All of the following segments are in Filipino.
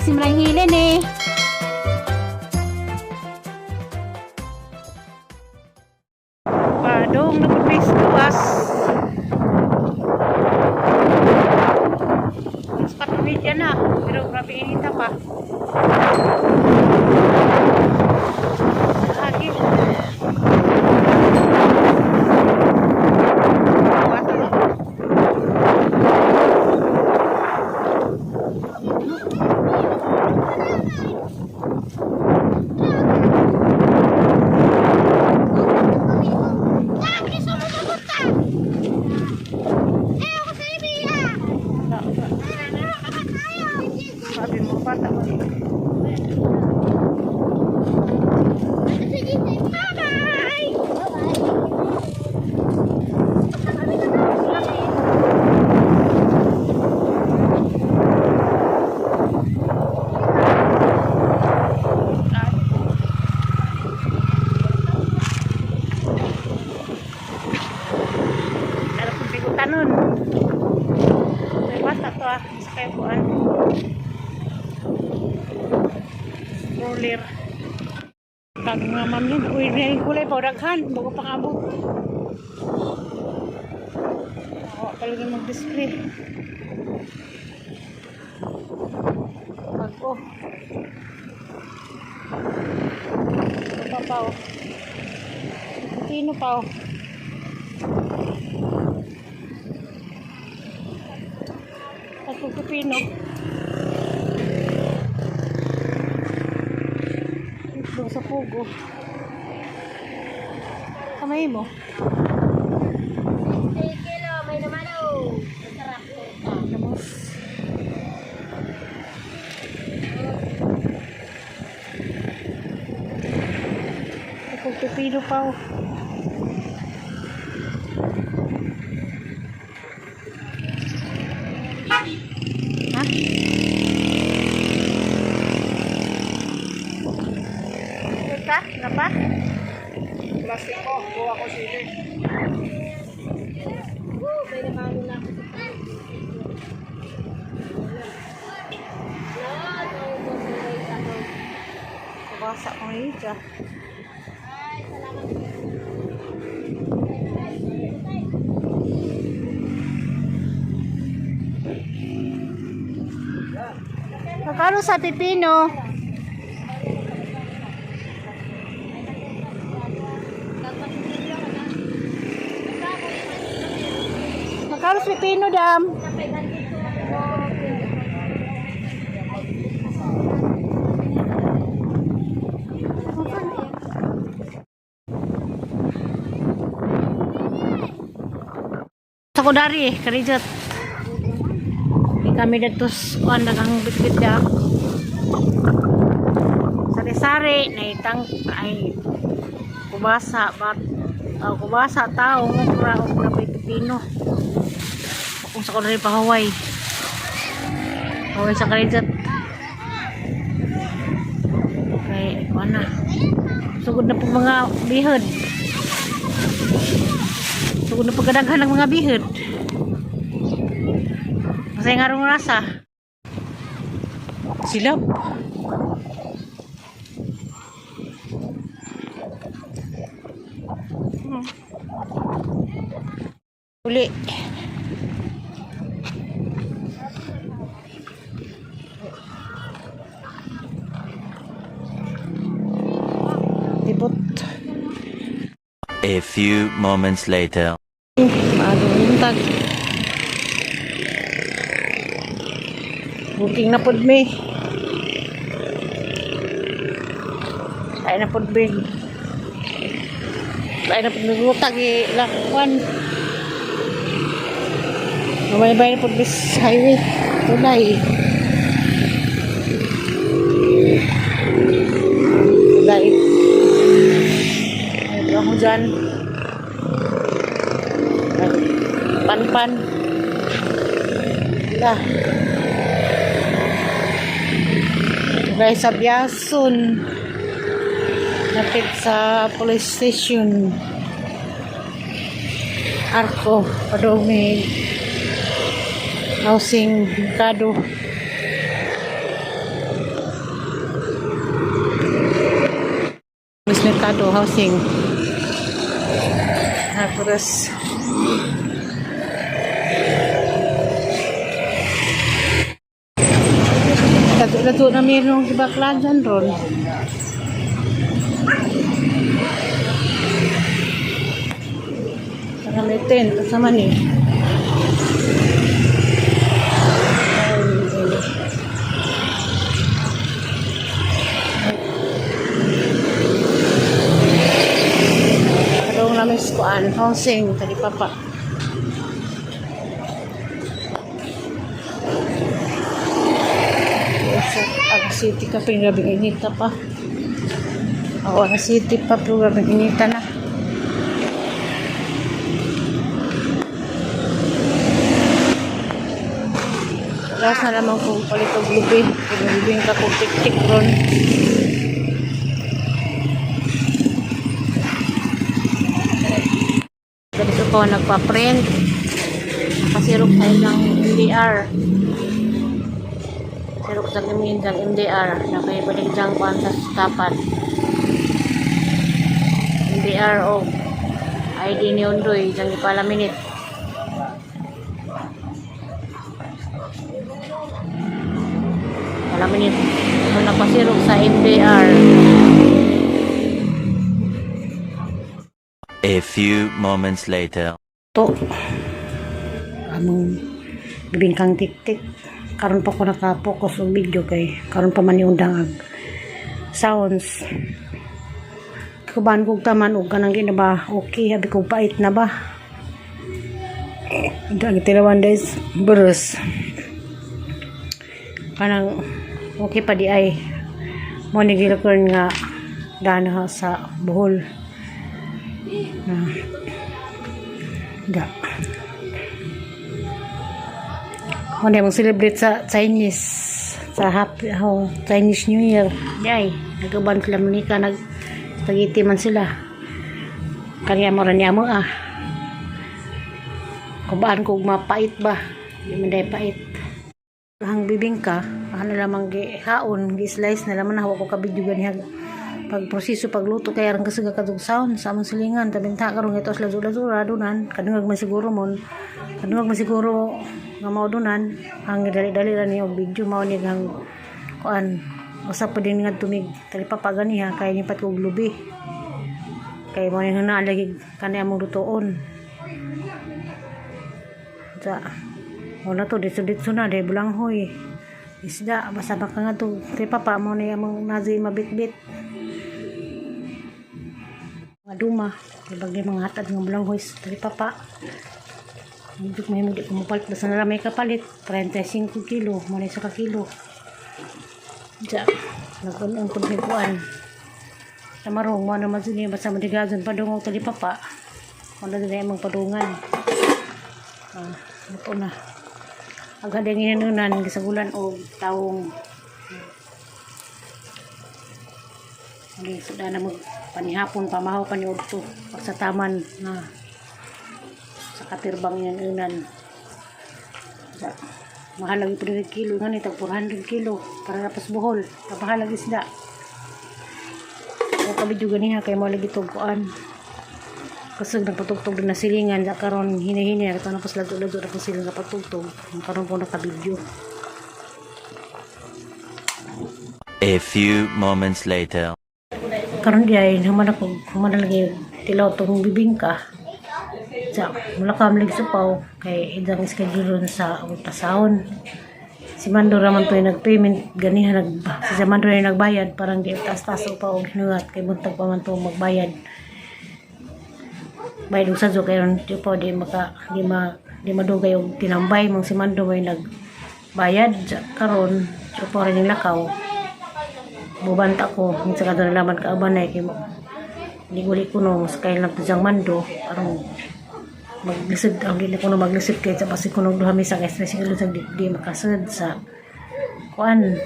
guys, simrang hilin eh. Padong nagpistuas. Mas patumid yan na, pero grabe inita pa. Lagi. Sabi mo pa tapos. Tanon. Basta to sa kay kuan. Roller. Kag nga ma'am yun. Uy, rin kulay pa daghan, bago pangabot. Ako talaga mag-display. Bago. Ito pa pa oh. Pino pa oh. Pupino. Ito sa pugo. Kamay mo. Kilo, may naman oh. Masarap po. Namos. Pupino pa oh. Ha? Ika? Napa? Plastic ko, kuha ko sili. May naman na ako sa Kabasa ko ngayon dyan. Ay, salamat. Magkano sa pipino? Magkano sa pipino, dam? Sa kudari, karijot. Kami datos kuan dagang bitbit ya. Sari-sari na itang ay kubasa bat kubasa tao mura og na pipino. Kung sa kunay pa Hawaii. Hawaii sa kalijat. Kay mana? Sugod na po mga bihod. Sugod na pagkadaghan ng mga bihod. Masaya nga rong rasa. Silap. Uli. Tibot. A few moments later. Bagong untag. Booking na pod me. Ay na pod me. Ay na pod nagutag ilakwan. Namay-bay na pod bis highway. Tulay. Tulay. Ay ako dyan. Pan-pan. Lah. Guys, sa Biason. Napit sa police station. Arco. Padome. Housing. Mercado. Estado Housing. Tapos lato na mayroong ibaklagan ron. Saka may tent kasama ni. Kadong namin skuan, housing, tadi papa. Ang city ka pingrabing inita pa. Oo, ang city pa pingrabing inita na. Ras na naman kung palitog lubi. Pinulubing ka kung tik-tik ron. Dito ko nagpa-print. Nakasirok tayo ng MDR. Sirok sa gamin ng MDR. Nakaibalig dyan ko ang tapat. MDR o ID ni Undoy. Dyan ipala minute. Pala minute. Ito napasirok sa MDR. A few moments later. To among bibingkang tik-tik karon pa ko naka-focus og video kay karon pa man yung undang ag sounds kuban kog taman og kanang di na ba okay habi ko pait na ba dang tilawan days burus kanang okay pa di ay mo ni gilakon nga dana sa Bohol da. Ano mong celebrate sa Chinese sa Chinese New Year. Yay, nagaban sila manika nag-spaghetti man sila. Kanya mo rin niya mo Kubaan kong mapait ba? Hindi man dahil pait. Hang bibingka, ano lamang haon, gi-slice na laman hawa ko kabidyo ganihag. Pag proseso pagluto kaya rin kasi kakadong sound sa amang silingan tabinta karong ito sa lazo-lazo dunan kadungag man siguro nga mao dunan ang dali-dali ra niyo video mao ni ang kuan usap pa din nga tumig tali pa paganiha kay ni pat kog lubi kay mo ni na lagi kanay among lutoon sa wala to ditso na de bulanghoy isda basta baka nga to kay papa mo ni among nazi mabitbit duma bagay mga hatad ng bulanghoy tali papa hindi may hindi ko mapalit basta na may kapalit 35 kilo muna sa kakilo dyan nag-unang pagmikuan sa marong mo naman sini basta madigazon padungong tali papa wala na yung padungan ito na agad yung inanunan gisagulan o taong hindi suda na panihapon pamahaw pa ni Udto sa taman na sa katirbang yan unan mahalag ito 1 kilo nga nito 400 kilo para napas Bohol kapahalag isda o kabidyo ganiha kay mahalag itong kuan kasi nagpatugtog din na silingan sa karon hini-hini ito napas lado-lado na kung siling kapatugtog karon po nakabidyo. A few moments later. Karon diay naman ako humanalagi tilaw tong bibingka sa mula ka amlig supaw kay idang schedule sa ultrasound si Mando raman to nagpayment ganiha si Mando rin nagbayad parang di taas-taas upaw og hinugat kay buntag pa man to magbayad bayad sa zo kay ron di pa di madugay og tinambay mong si Mando may nagbayad karon di pa rin lakaw bubanta ko minsan ka doon nalaman ka abanay kay liguli ko no kaya lang tujang Mando parang maglisod ang dili ko no maglisod kay sa pasi ko no duha misa kay stress ko sa di makasud sa kuan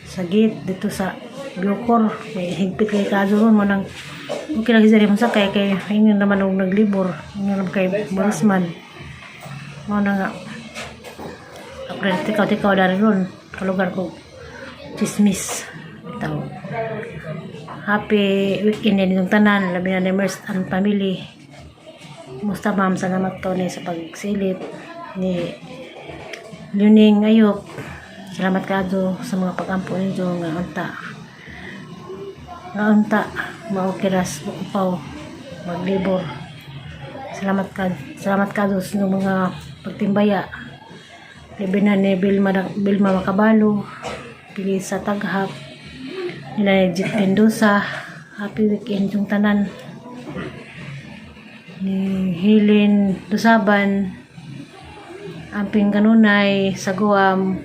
sa gate dito sa Biocor kay higpit kay kaso ron mo nang okay lang isari mo sa kay ingin naman og naglibor ingin naman kay Borosman mo na nga april tikaw dari ron kalugar ko chismis bitaw happy weekend din itong tanan, labi na ni Mers and family. Musta ma'am, salamat ko ni sa pagsilip ni Luning Ayop. Salamat kaado sa mga pag-ampo ninyo nga unta maukiras bukupaw maglibor. Salamat kaado sa mga pagtimbaya. Labi na ni Bilma Makabalo, pili sa taghap nila ni Jit Mendoza. Happy weekend yung tanan. Ni Hilin Dusaban, Amping Kanunay sa Guam,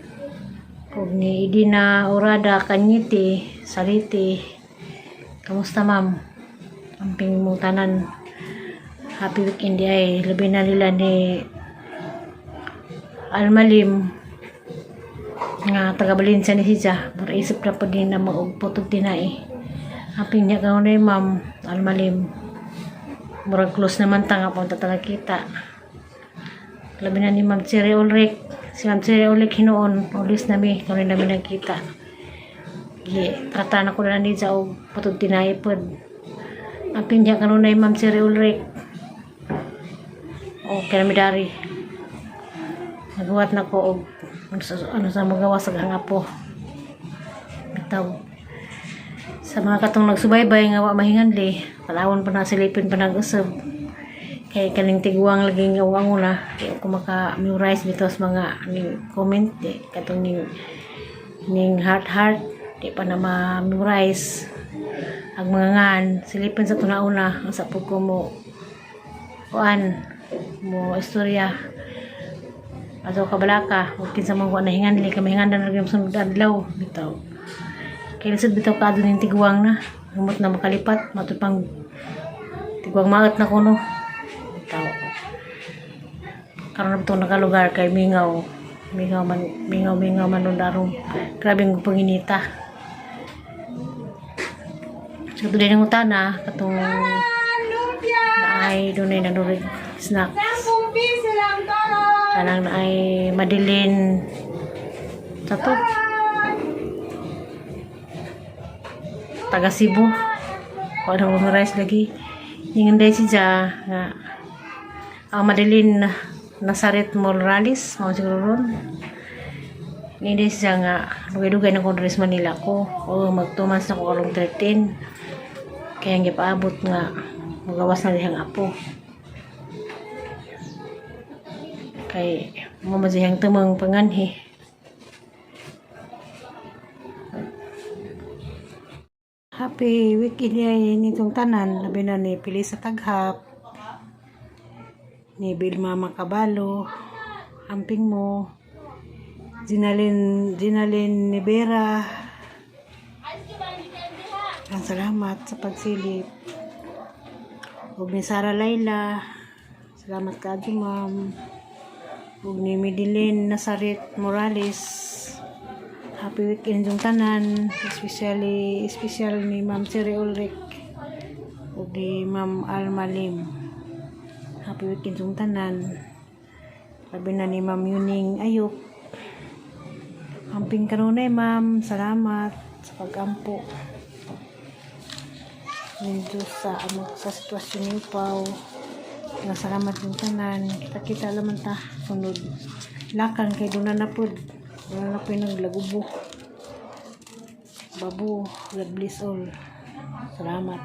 ug ni Idina Orada Kanyiti Saliti. Kamusta ma'am? Amping mong tanan. Happy weekend di ay labi na nila ni Almalim nga taga Valencia ni siya. Mura isip na po din na maugpotog tinay. Amping niya kanunay ma'am Almalim. Murag close naman ta nga punta talaga kita. Labi na ni Ma'am Cherry Ulrich. Si Ma'am Cherry Ulrich hinoon. Ulis nami. Kung rin namin nagkita. Trata na ko na niya o putog tinayipod. Ang pinja kanunay Ma'am Cherry Ulrich. O kiramidari. Nagawa na ko og ano sa magawa sa gangapo. Bitaw. Sa mga katong nagsubaybay nga wa mahinganli, palawon pa na silipin pa nag-usab. Kay kaning tiguang laging awang una, kay ako maka-memorize dito sa mga ning comment, katong ning heart, di pa na ma-memorize. Ang mga ngan, silipin sa tunauna, ang sa po ko mo istorya. Ato kabalaka, huwag kinsa mga nahinganli, kamahingan na laging sunod adlaw, bitaw. Kaya lisod bitaw ka doon yung tiguang na. Humot na makalipat. Matupang tiguang maat na kuno. Bitaw. Karoon na itong nakalugar kay Mingaw. Mingaw man nun darong. Grabing panginita. So doon din ang utana. Katong naay doon ay nanurig snacks. Kanang naay Madeline Tatop. Taga Cebu. Kung ano memorize lagi. Yung day siya nga ang Madeline Nazaret Morales. Mga siguro ron. Yung day siya nga lugay-lugay na kong Res Manila ko. O mag-2 months na ko karong 13. Kaya nga paabot nga magawas na dihang apo. Kay mamazihang tumang panganhi. Happy weekend ay nitong tanan, labi na ni Pili sa Taghap, ni Bilma Makabalo, Amping mo, Ginalin Nibera. Ang salamat sa pagsilip. Ug ni Sara Layla, salamat ka ma'am. Ug ni Madeline Nazaret Morales. Happy weekend yung tanan, special ni Ma'am Cherry Ulrich ug ni Ma'am Almalim. Happy weekend yung tanan. Labi na ni Ma'am Yuning Ayop. Amping kanunay ma'am, salamat sa pag-ampo. Medyo sa sitwasyon ni Pao. Salamat yung tanan. Kita laman ta sunod. Lakan kay doon na pod. Wala na po yung naglagubo. Babu, God bless all. Salamat.